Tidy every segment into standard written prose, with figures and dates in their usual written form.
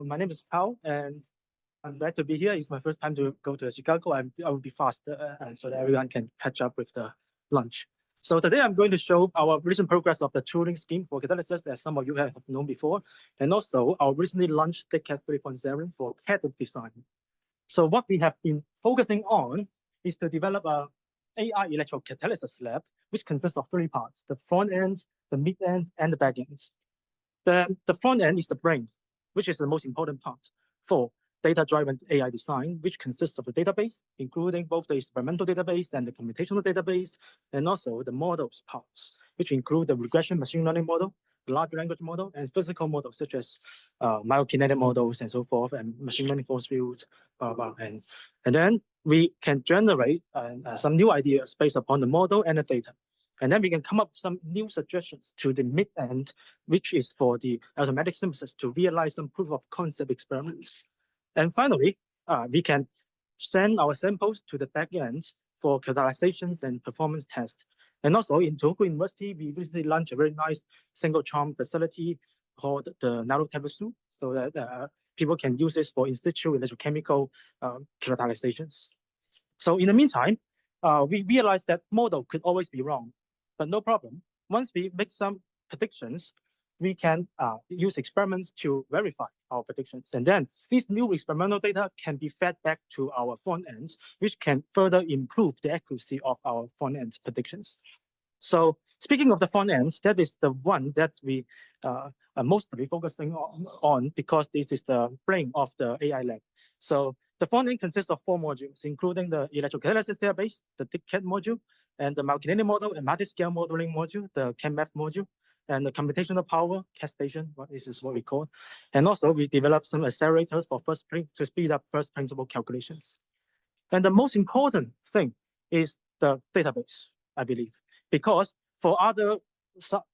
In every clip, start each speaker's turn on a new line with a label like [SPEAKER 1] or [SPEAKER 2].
[SPEAKER 1] My name is Pao, and I'm glad to be here. It's my first time to go to Chicago. I will be fast so that everyone can catch up with the lunch. So today I'm going to show our recent progress of the tooling scheme for catalysis that some of you have known before, and also our recently launched TechCAD 3.0 for CAD design. So what we have been focusing on is to develop a AI electrocatalysis lab, which consists of three parts: the front end, the mid end, and the back end. The front end is the brain, which is the most important part for data-driven AI design, which consists of the database, including both the experimental database and the computational database, and also the models parts, which include the regression machine learning model, the large language model, and physical models such as myokinetic models and so forth, and machine learning force fields, blah, blah. And then we can generate some new ideas based upon the model and the data. And then we can come up with some new suggestions to the mid end, which is for the automatic synthesis to realize some proof of concept experiments. And finally, we can send our samples to the back end for catalyzations and performance tests. And also in Tohoku University, we recently launched a very nice single charm facility called the Nanotebusu, so that people can use this for in situ electrochemical catalyzations. So in the meantime, we realized that model could always be wrong, but no problem. Once we make some predictions, we can use experiments to verify our predictions. And then these new experimental data can be fed back to our front ends, which can further improve the accuracy of our front end predictions. So speaking of the front ends, that is the one that we are mostly focusing on because this is the brain of the AI lab. So the front end consists of four modules, including the electrocatalysis database, the TICCAD module, and the myokinetic model and multi-scale modeling module, the CAMF module, and the computational power CAD station. This is what we call. And also we developed some accelerators for to speed up first principle calculations. And the most important thing is the database, I believe, because for other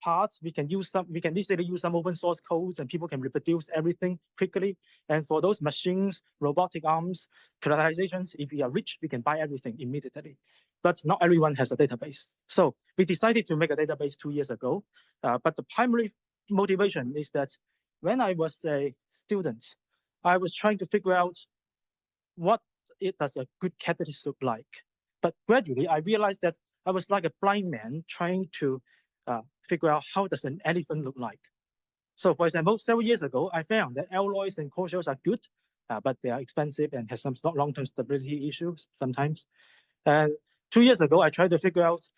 [SPEAKER 1] parts, we can easily use some open source codes and people can reproduce everything quickly. And for those machines, robotic arms, characterizations, if we are rich, we can buy everything immediately. But not everyone has a database. So we decided to make a database 2 years ago. But the primary motivation is that when I was a student, I was trying to figure out what does a good catalyst look like. But gradually, I realized that I was like a blind man trying to figure out how does an elephant look like. So for example, several years ago, I found that alloys and core shells are good, but they are expensive and have some long-term stability issues sometimes. And 2 years ago, I tried to figure out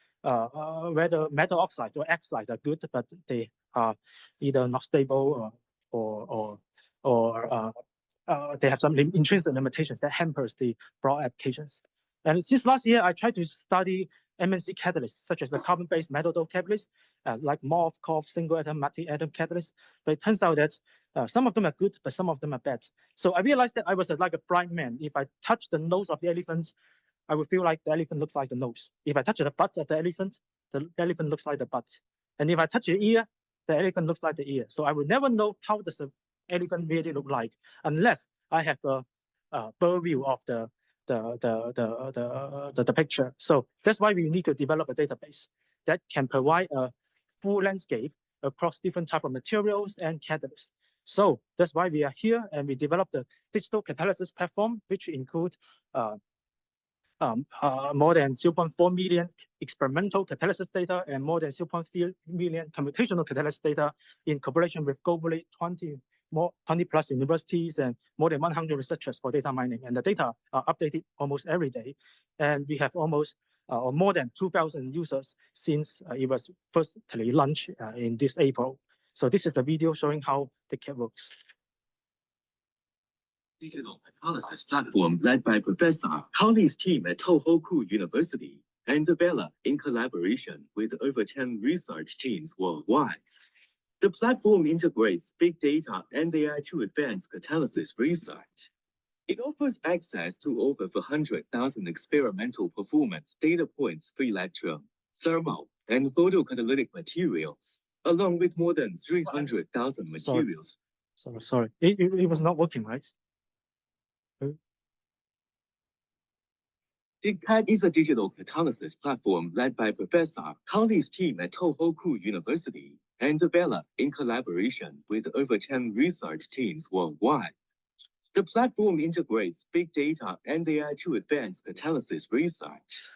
[SPEAKER 1] whether metal oxides or oxides are good, but they are either not stable or they have some intrinsic limitations that hampers the broad applications. And since last year, I tried to study MNC catalysts, such as the carbon-based metal dope catalysts, like MOF, COF, single-atom, multi-atom catalysts. But it turns out that some of them are good, but some of them are bad. So I realized that I was like a blind man. If I touch the nose of the elephant, I would feel like the elephant looks like the nose. If I touch the butt of the elephant looks like the butt. And if I touch the ear, the elephant looks like the ear. So I would never know how does the elephant really look like unless I have a bird view of the picture. So that's why we need to develop a database that can provide a full landscape across different types of materials and catalysts. So that's why we are here, and we developed the digital catalysis platform, which includes more than 0.4 million experimental catalysis data and more than 0.3 million computational catalysis data in cooperation with globally 20 plus universities and more than 100 researchers for data mining. And the data are updated almost every day. And we have almost or more than 2,000 users since it was firstly launched in this April. So this is a video showing how the kit works.
[SPEAKER 2] Digital analysis platform led by Professor Howley's team at Tohoku University and developed in collaboration with over 10 research teams worldwide. The platform integrates big data and AI to advance catalysis research. It offers access to over 400,000 experimental performance data points for electron, thermal, and photocatalytic materials, along with more than 300,000 materials.
[SPEAKER 1] Sorry. It was not working, right?
[SPEAKER 2] TICCAD is a digital catalysis platform led by Professor Howley's team at Tohoku University and developed in collaboration with over 10 research teams worldwide. The platform integrates big data and AI to advance catalysis research.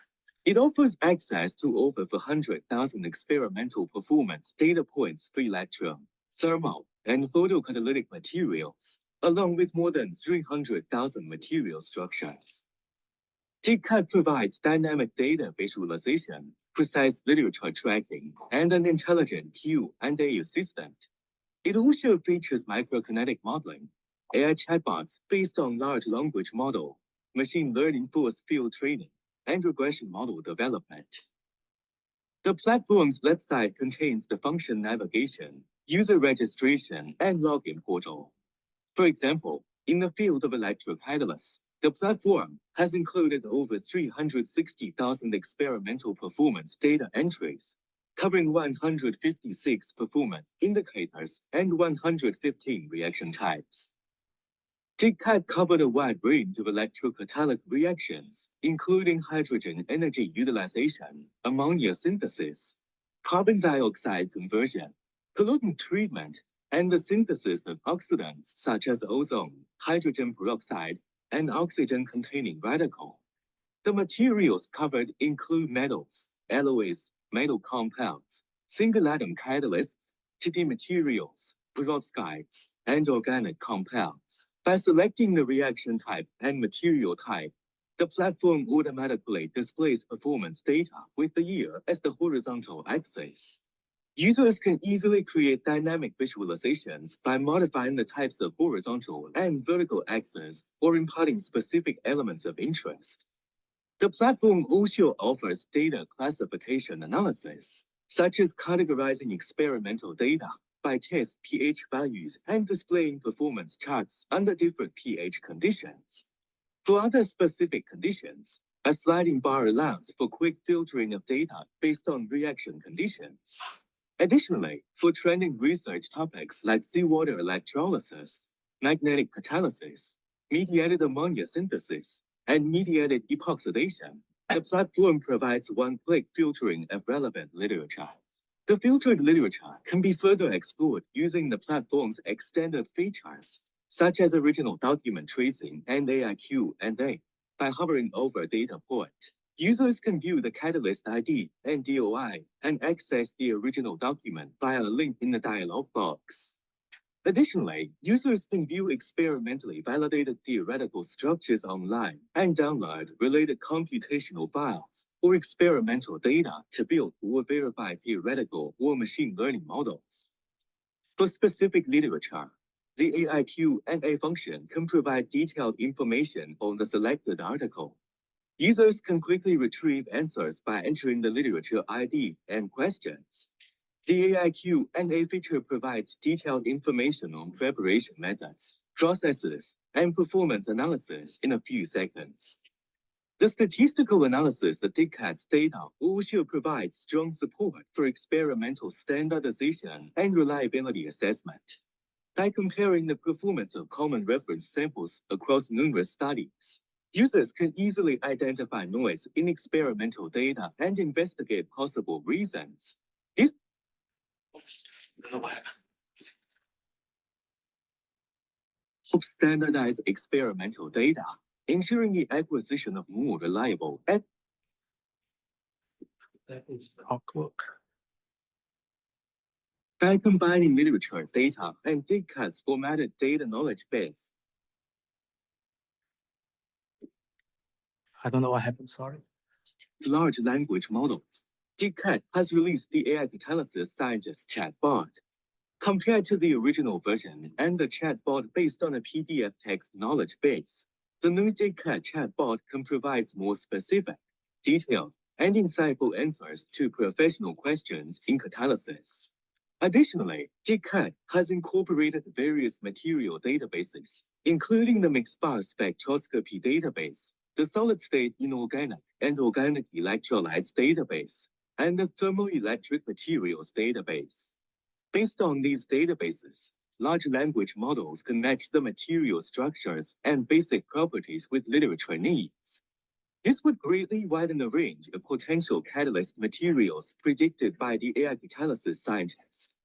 [SPEAKER 2] It offers access to over 400,000 experimental performance data points for electron, thermal, and photocatalytic materials, along with more than 300,000 material structures. TCAT provides dynamic data visualization, precise literature tracking, and an intelligent Q&A assistant. It also features microkinetic modeling, AI chatbots based on large language model, machine learning force field training, and regression model development. The platform's website contains the function navigation, user registration, and login portal. For example, in the field of electrocatalysis, the platform has included over 360,000 experimental performance data entries, covering 156 performance indicators and 115 reaction types. TCAT covered a wide range of electrocatalytic reactions, including hydrogen energy utilization, ammonia synthesis, carbon dioxide conversion, pollutant treatment, and the synthesis of oxidants such as ozone, hydrogen peroxide, and oxygen-containing radical. The materials covered include metals, alloys, metal compounds, single-atom catalysts, 2D materials, perovskites, and organic compounds. By selecting the reaction type and material type, the platform automatically displays performance data with the year as the horizontal axis. Users can easily create dynamic visualizations by modifying the types of horizontal and vertical axes or imparting specific elements of interest. The platform also offers data classification analysis, such as categorizing experimental data by test pH values and displaying performance charts under different pH conditions. For other specific conditions, a sliding bar allows for quick filtering of data based on reaction conditions. Additionally, for trending research topics like seawater electrolysis, magnetic catalysis, mediated ammonia synthesis, and mediated epoxidation, the platform provides one-click filtering of relevant literature. The filtered literature can be further explored using the platform's extended features, such as original document tracing and AIQ&A, by hovering over a data point. Users can view the catalyst ID and DOI and access the original document via a link in the dialog box. Additionally, users can view experimentally validated theoretical structures online and download related computational files or experimental data to build or verify theoretical or machine learning models. For specific literature, the AIQ&A function can provide detailed information on the selected article. Users can quickly retrieve answers by entering the literature ID and questions. The AIQ&A feature provides detailed information on preparation methods, processes, and performance analysis in a few seconds. The statistical analysis of TCAT's data also provides strong support for experimental standardization and reliability assessment. By comparing the performance of common reference samples across numerous studies, users can easily identify noise in experimental data and investigate possible reasons. This helps standardize experimental data, ensuring the acquisition of more reliable and
[SPEAKER 1] That is awkward.
[SPEAKER 2] by combining literature data and TCAT's formatted data knowledge base.
[SPEAKER 1] I don't know what happened, sorry.
[SPEAKER 2] Large language models. TCAT has released the AI Catalysis Scientist chatbot. Compared to the original version and the chatbot based on a PDF text knowledge base, the new TCAT chatbot can provide more specific, detailed, and insightful answers to professional questions in catalysis. Additionally, TCAT has incorporated various material databases, including the mixed-bar spectroscopy database, the solid-state inorganic and organic electrolytes database, and the thermoelectric materials database. Based on these databases, large language models can match the material structures and basic properties with literature needs. This would greatly widen the range of potential catalyst materials predicted by the AI catalysis scientists.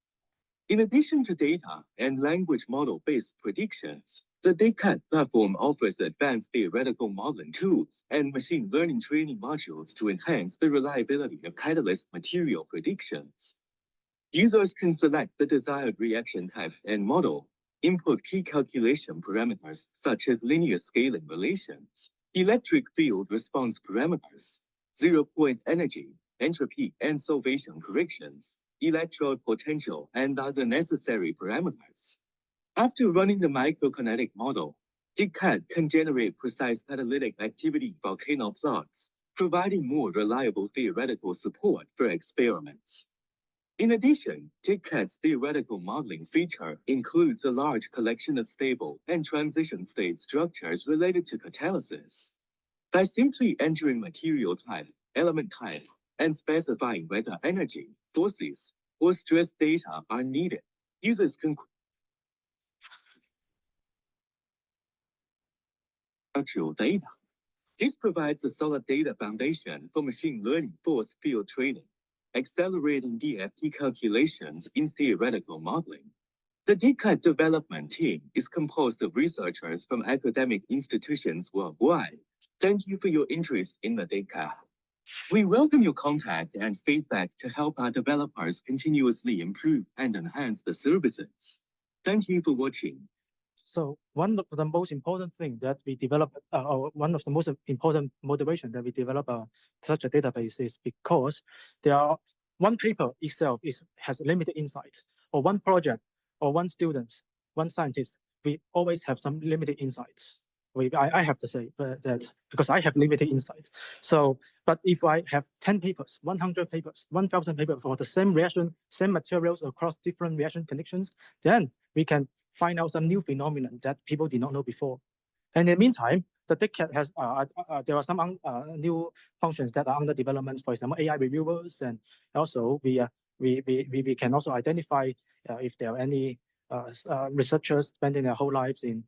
[SPEAKER 2] In addition to data and language model-based predictions, the DigCat platform offers advanced theoretical modeling tools and machine learning training modules to enhance the reliability of catalyst material predictions. Users can select the desired reaction type and model, input key calculation parameters such as linear scaling relations, electric field response parameters, zero-point energy, entropy and solvation corrections, electrode potential, and other necessary parameters. After running the microkinetic model, DigCat can generate precise catalytic activity volcano plots, providing more reliable theoretical support for experiments. In addition, DigCat's theoretical modeling feature includes a large collection of stable and transition state structures related to catalysis. By simply entering material type, element type, and specifying whether energy, forces, or stress data are needed, users can structural data. This provides a solid data foundation for machine learning force field training, accelerating DFT calculations in theoretical modeling. The DigCat development team is composed of researchers from academic institutions worldwide. Thank you for your interest in the DigCat. We welcome your contact and feedback to help our developers continuously improve and enhance the services. Thank you for watching.
[SPEAKER 1] So one of the most important thing that we develop, or one of the most important motivation that we develop such a database is because one paper itself has limited insight, or one project, or one student, one scientist. We always have some limited insights. I have to say that because I have limited insight. So, but if I have 10 papers, 100 papers, 1,000 papers for the same reaction, same materials across different reaction conditions, then we can find out some new phenomenon that people did not know before. And in the meantime, the DigCat has there are some new functions that are under development. For example, AI reviewers, and also we can also identify if there are any researchers spending their whole lives in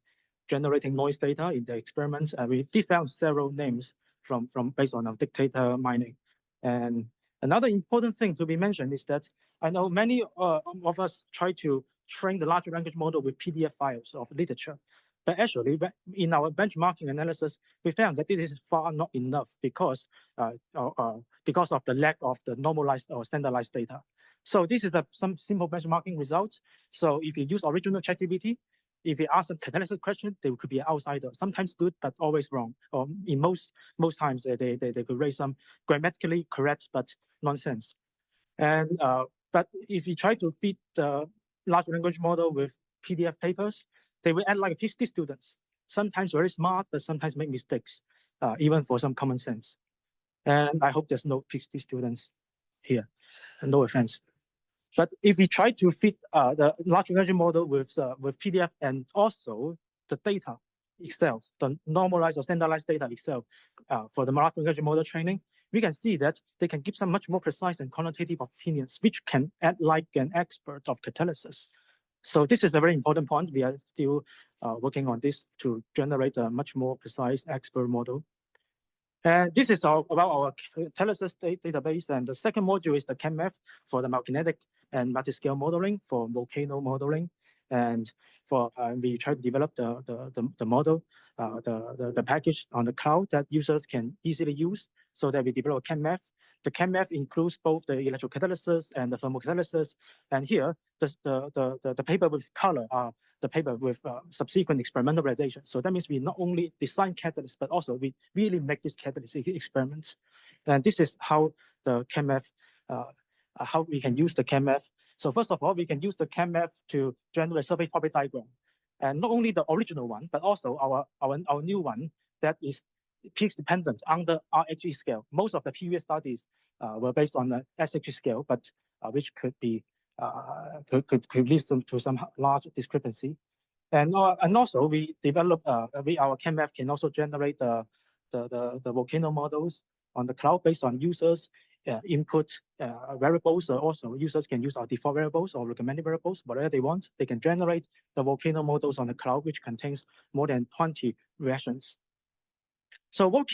[SPEAKER 1] generating noise data in the experiments. We did found several names from based on our dictator mining. And another important thing to be mentioned is that I know many of us try to train the large language model with PDF files of literature. But actually, in our benchmarking analysis, we found that this is far not enough because of the lack of the normalized or standardized data. So this is some simple benchmarking results. So if you use original ChatGPT, if you ask a catalysis question, they could be an outsider, sometimes good, but always wrong. Or in most times, they could raise some grammatically correct, but nonsense. And but if you try to feed the large language model with PDF papers, they will act like PhD students, sometimes very smart, but sometimes make mistakes, even for some common sense. And I hope there's no PhD students here, and no offense. But if we try to fit the large language model with PDF and also the data itself, the normalized or standardized data itself for the large language model training, we can see that they can give some much more precise and quantitative opinions, which can act like an expert of catalysis. So this is a very important point. We are still working on this to generate a much more precise expert model. And this is about our catalysis database. And the second module is the ChemMath for the multikinetic and multi-scale modeling for volcano modeling. And for we try to develop the model, the package on the cloud that users can easily use, so that we develop ChemMath. The ChemMath includes both the electrocatalysis and the thermocatalysis. And here, the paper with color are the paper with subsequent experimental validation. So that means we not only design catalysts, but also we really make these catalyst experiments. And this is how the ChemMath, how we can use the ChemMath. So first of all, we can use the ChemMath to generate surface property diagram. And not only the original one, but also our new one that is physics dependent under RHE scale. Most of the previous studies were based on the SHE scale, but which could be could lead to some large discrepancy. And also we develop our ChemMath can also generate the volcano models on the cloud based on users input variables. Also users can use our default variables or recommended variables, whatever they want. They can generate the volcano models on the cloud, which contains more than 20 reactions. So what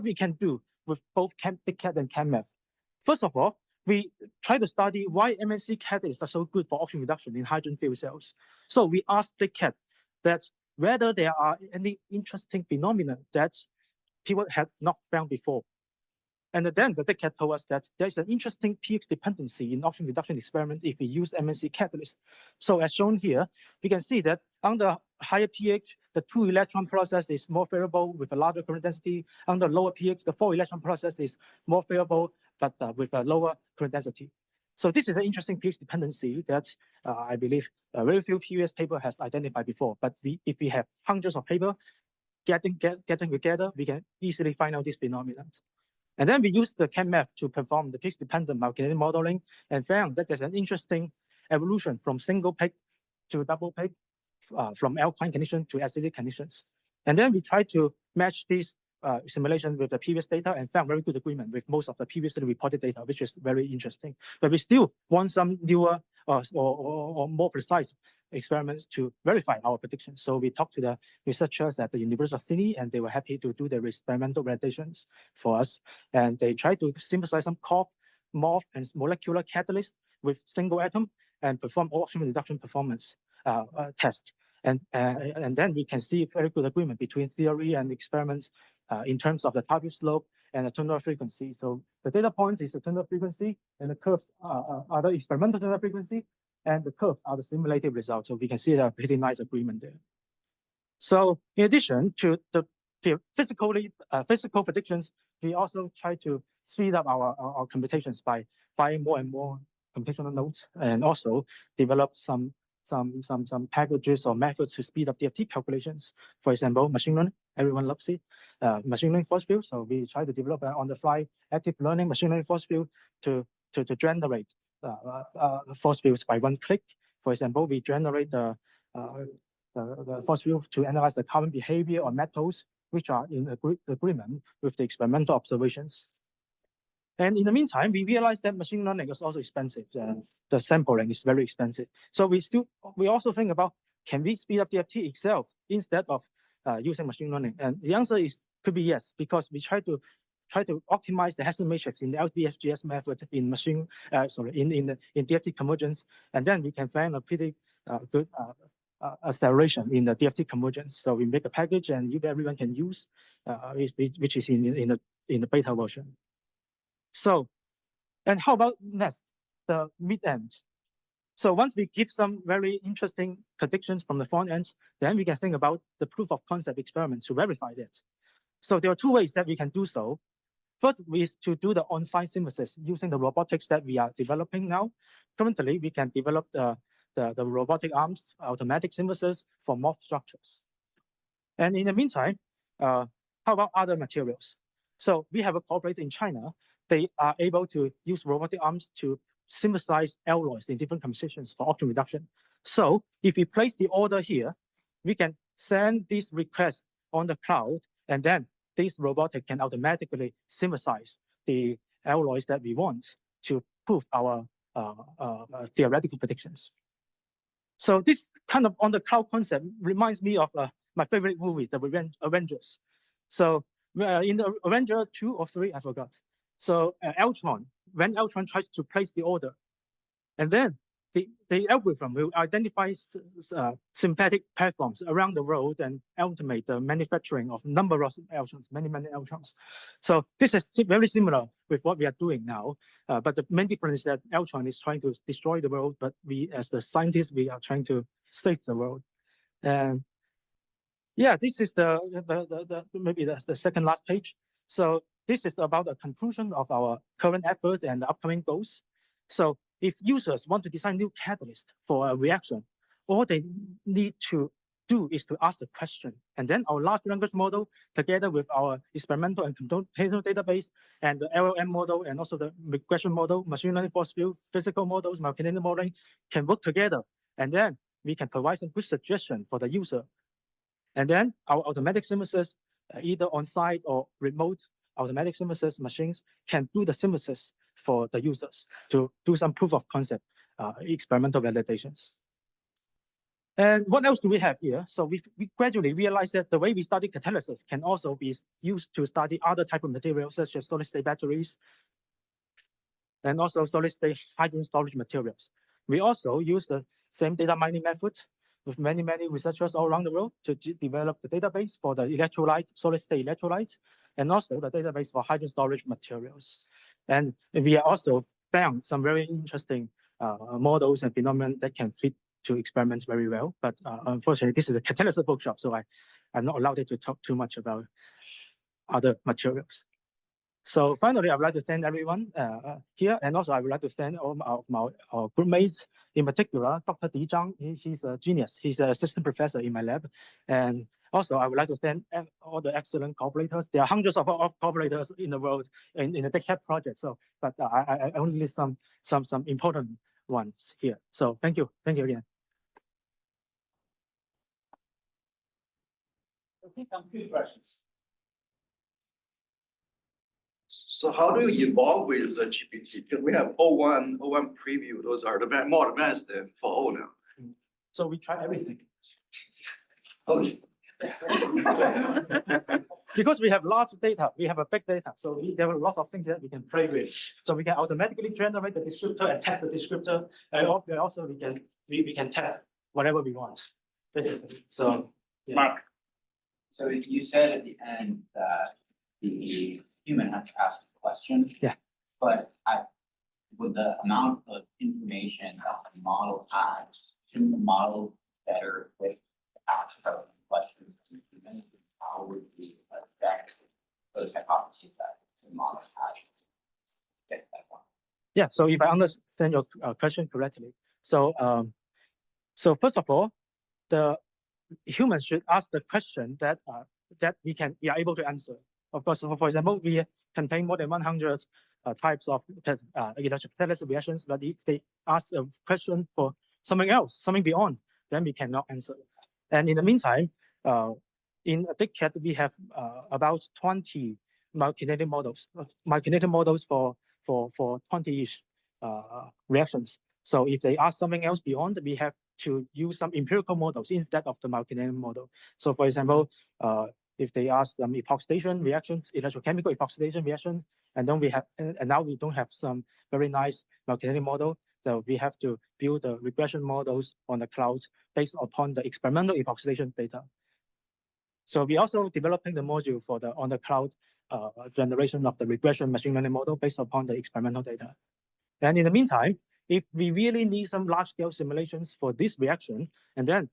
[SPEAKER 1] we can do with both DigCat and ChemMath? First of all, we try to study why MNC catalysts are so good for oxygen reduction in hydrogen fuel cells. So we asked the cat that whether there are any interesting phenomena that people had not found before. And then the cat told us that there is an interesting pH dependency in oxygen reduction experiment if we use MNC catalyst. So as shown here, we can see that under higher pH, the 2-electron process is more favorable with a larger current density. Under lower pH, the 4-electron process is more favorable, but with a lower current density. So this is an interesting pH dependency that I believe very few previous paper has identified before. But if we have hundreds of paper getting together, we can easily find out this phenomenon. And then we used the ChemMath to perform the pH-dependent Malkininian modeling and found that there's an interesting evolution from single peak to double peak, from alkaline condition to acidic conditions. And then we tried to match these simulation with the previous data and found very good agreement with most of the previously reported data, which is very interesting. But we still want some newer or more precise experiments to verify our predictions. So we talked to the researchers at the University of Sydney, and they were happy to do the experimental validations for us. And they tried to synthesize some COF, MOF, and molecular catalysts with single atom and perform oxygen reduction performance test. And then we can see very good agreement between theory and experiments in terms of the target slope and the turnover frequency. So the data points is the turnover frequency, and the curves are the experimental turnover frequency, and the curves are the simulated results. So we can see a pretty nice agreement there. So in addition to the physical predictions, we also try to speed up our computations by buying more and more computational nodes, and also develop some packages or methods to speed up DFT calculations. For example, machine learning, everyone loves it. Machine learning force field. So we try to develop an on-the-fly active learning machine learning force field to generate force fields by one click. For example, we generate the force field to analyze the carbon behavior on metals, which are in agreement with the experimental observations. And in the meantime, we realized that machine learning is also expensive. The sampling is very expensive. So we also think about, can we speed up DFT itself instead of using machine learning? And the answer could be yes, because we try to optimize the Hessian matrix in the LBFGS method in in DFT convergence, and then we can find a pretty good acceleration in the DFT convergence. So we make a package and everyone can use, which is in the beta version. So, and how about next, the mid-end? So once we give some very interesting predictions from the front end, then we can think about the proof of concept experiment to verify that. So there are two ways that we can do so. First is to do the on-site synthesis using the robotics that we are developing now. Currently, we can develop the robotic arms automatic synthesis for morph structures. And in the meantime, how about other materials? So we have a cooperator in China. They are able to use robotic arms to synthesize alloys in different compositions for oxygen reduction. So if we place the order here, we can send this request on the cloud, and then this robotic can automatically synthesize the alloys that we want to prove our theoretical predictions. So this kind of on the cloud concept reminds me of my favorite movie, The Avengers. So in the Avenger 2 or 3, I forgot. So when Ultron tries to place the order, and then the algorithm will identify synthetic platforms around the world and automate the manufacturing of number of Ultrons, many Ultrons. So this is very similar with what we are doing now. But the main difference is that Ultron is trying to destroy the world, but we, as the scientists, we are trying to save the world. And yeah, this is maybe the second last page. So this is about the conclusion of our current effort and the upcoming goals. So if users want to design new catalyst for a reaction, all they need to do is to ask a question. And then our large language model, together with our experimental and computational database, and the LLM model, and also the regression model, machine learning force field, physical models, Malkininian modeling, can work together. And then we can provide some good suggestion for the user. And then our automatic synthesis, either on-site or remote automatic synthesis machines, can do the synthesis for the users to do some proof of concept experimental validations. And what else do we have here? So we gradually realized that the way we study catalysis can also be used to study other type of materials, such as solid-state batteries. and also solid-state hydrogen storage materials. We also use the same data mining method with many researchers all around the world to develop the database for the electrolyte, solid-state electrolytes, and also the database for hydrogen storage materials. And we also found some very interesting models and phenomena that can fit to experiments very well. But unfortunately, this is a catalysis workshop, so I'm not allowed to talk too much about other materials. So finally, I would like to thank everyone here, and also I would like to thank all of my group mates, in particular, Dr. Di Zhang. He's a genius. He's an assistant professor in my lab. And also, I would like to thank all the excellent cooperators. There are hundreds of cooperators in the world in the DECAP project. So, but I only list some important ones here. So thank you again. I think some few questions.
[SPEAKER 3] So how do you evolve with the GPT? Because we have 01 preview. Those are the more advanced than 4.0 now.
[SPEAKER 1] So we try everything.
[SPEAKER 3] Okay.
[SPEAKER 1] Because we have large data, we have a big data, so there are lots of things that we can play with. So we can automatically generate the descriptor and test the descriptor, and also we can test whatever we want, basically. So yeah.
[SPEAKER 4] Mark. So you said at the end that the human has to ask a question.
[SPEAKER 1] Yeah.
[SPEAKER 4] But with the amount of information that the model has, shouldn't the model better with ask questions to human? How would we affect those hypotheses that the model has? Get that one.
[SPEAKER 1] Yeah. So if I understand your question correctly, so first of all, the human should ask the question that we are able to answer. Of course, for example, we contain more than 100 types of electrocatalysis reactions, but if they ask a question for something else, something beyond, then we cannot answer. And in the meantime, in a decade, we have about 20 microkinetic models for 20-ish reactions. So if they ask something else beyond, we have to use some empirical models instead of the microkinetic model. So for example, if they ask some epoxidation reactions, electrochemical epoxidation reaction, and then and now we don't have some very nice microkinetic model, so we have to build the regression models on the cloud based upon the experimental epoxidation data. So we also developing the module for the on the cloud generation of the regression machine learning model based upon the experimental data. And in the meantime, if we really need some large-scale simulations for this reaction, and then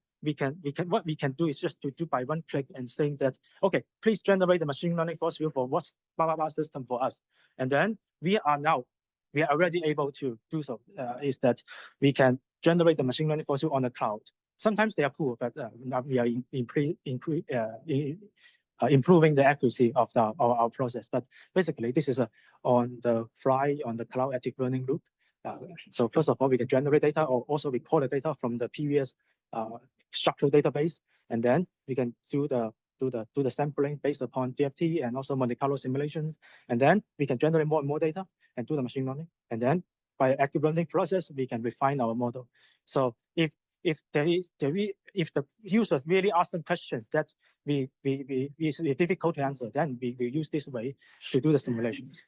[SPEAKER 1] what we can do is just to do by one click and saying that, okay, please generate the machine learning force field for what's blah blah blah system for us. And then we are already able to do so. Is that we can generate the machine learning force field on the cloud. Sometimes they are poor, but now we are improving the accuracy of our process. But basically, this is on the fly, on the cloud active learning loop. So first of all, we can generate data, or also record the data from the previous structural database, and then we can do the sampling based upon DFT and also Monte Carlo simulations, and then we can generate more and more data and do the machine learning, and then by active learning process, we can refine our model. So if the users really ask some questions that is difficult to answer, then we use this way to do the simulations.